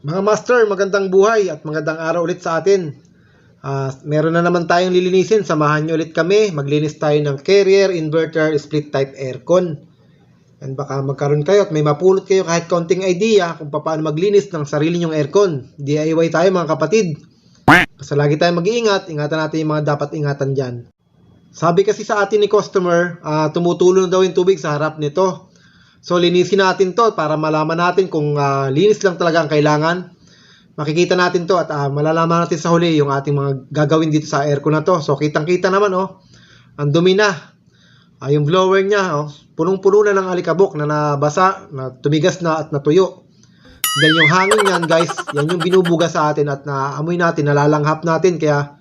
Mga master, magandang buhay at magandang araw ulit sa atin. Meron na naman tayong lilinisin. Samahan nyo ulit kami. Maglinis tayo ng carrier, inverter, split type aircon. And baka magkaroon kayo at may mapulot kayo kahit kaunting idea kung paano maglinis ng sarili nyong aircon. DIY tayo mga kapatid. Kasi lagi tayong mag-iingat. Ingatan natin yung mga dapat ingatan dyan. Sabi kasi sa atin ni customer, tumutulo na daw yung tubig sa harap nito. So linisin natin to para malaman natin kung linis lang talaga ang kailangan. Makikita natin to at malalaman natin sa huli yung ating mga gagawin dito sa aircon na to. So kitang-kita naman ang dumi na. Yung blower niya punong-puno na ng alikabok na nabasa, na tumigas na at natuyo. Then yung hangin niyan guys, yan yung binubuga sa atin at naamoy natin, nalalanghap natin, kaya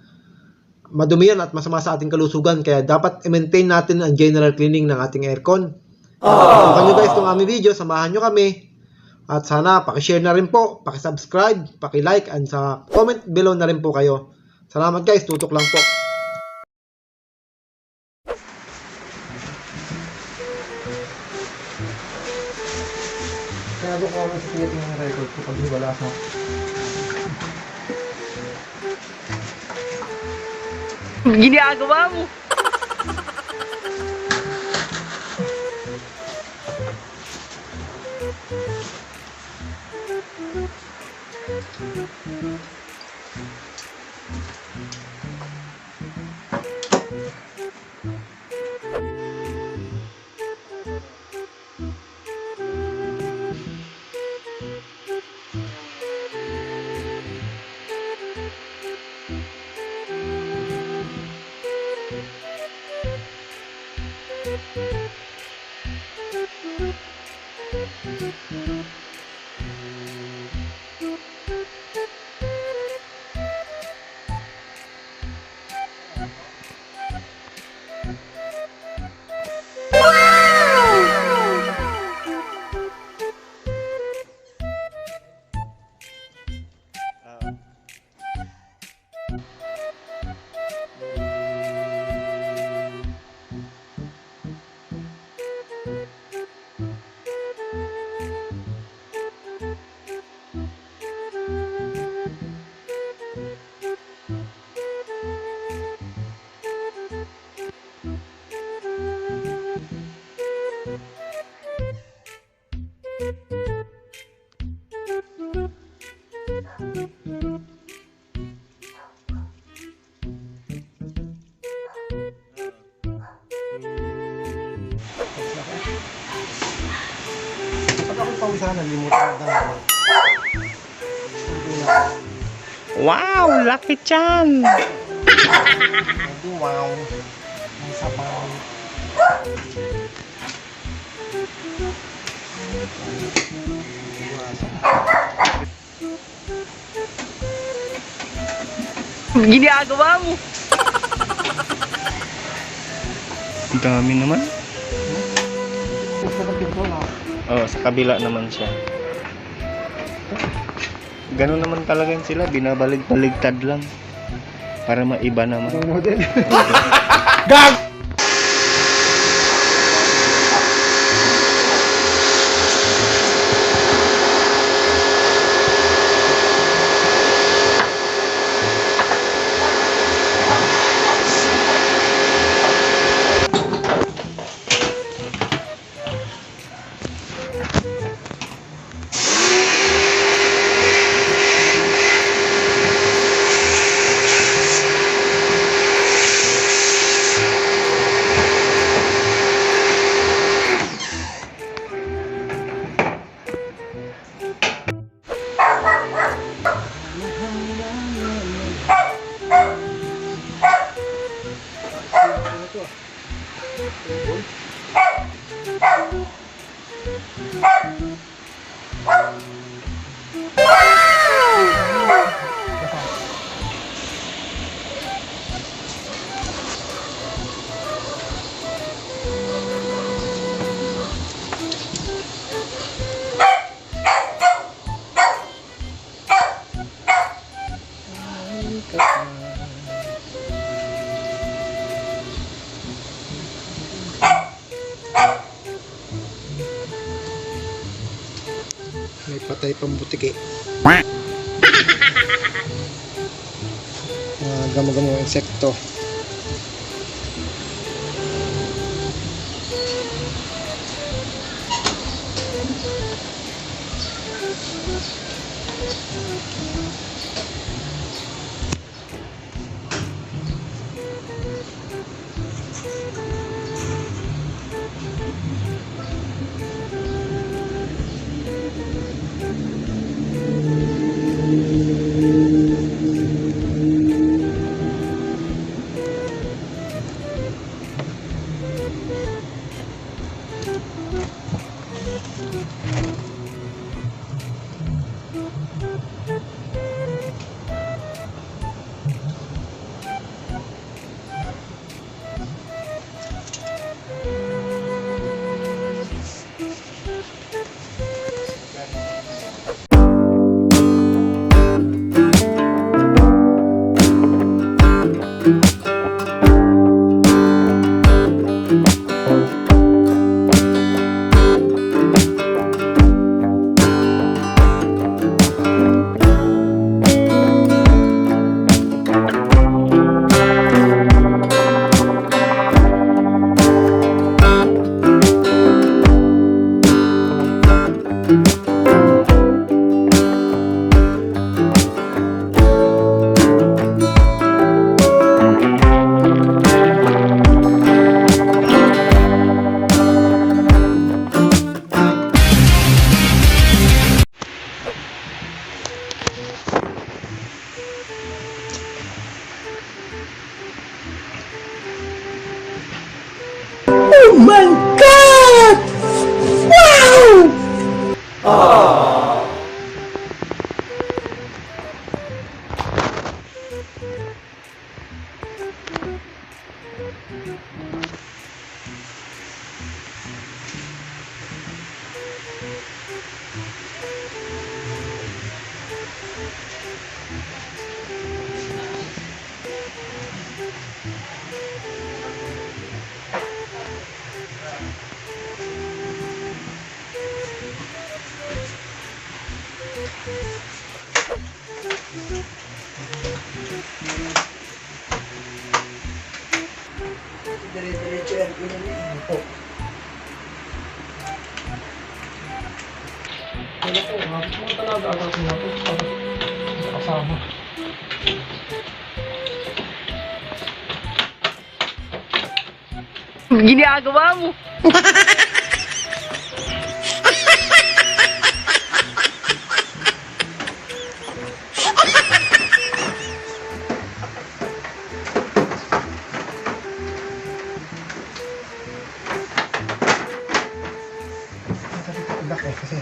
madumi yan at masama sa ating kalusugan. Kaya dapat i-maintain natin ang general cleaning ng ating aircon. Kung nyo guys itong aming video, samahan nyo kami. At sana pakishare na rin po, pakisubscribe, pakilike, and sa comment below na rin po kayo. Salamat guys, tutok lang po. Kaya ako ko ang siya yung record ko pag wala ako. Ginagawa mo. Wow, lucky chan. Wow, ang sabaw. Ginagawa mo. Ang dami naman. Sa kabila naman siya. Ganun naman talaga sila, binabalig-baligtad lang para maiba naman. Gag! ka pa. May patay pang butiki. Mga gamo-gamo insekto. Dire-diretso yan, pinili po. Wala po, hapos mo talaga agad na po. Kasama. Ginagawa mo. Kasi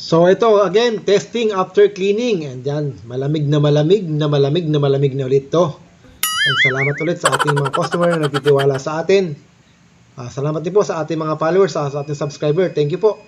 so ito again, testing after cleaning. And yan, malamig na ulit to. And salamat ulit sa ating mga customer na nagtitiwala sa atin. Salamat din po sa ating mga followers, sa ating subscriber. Thank you po.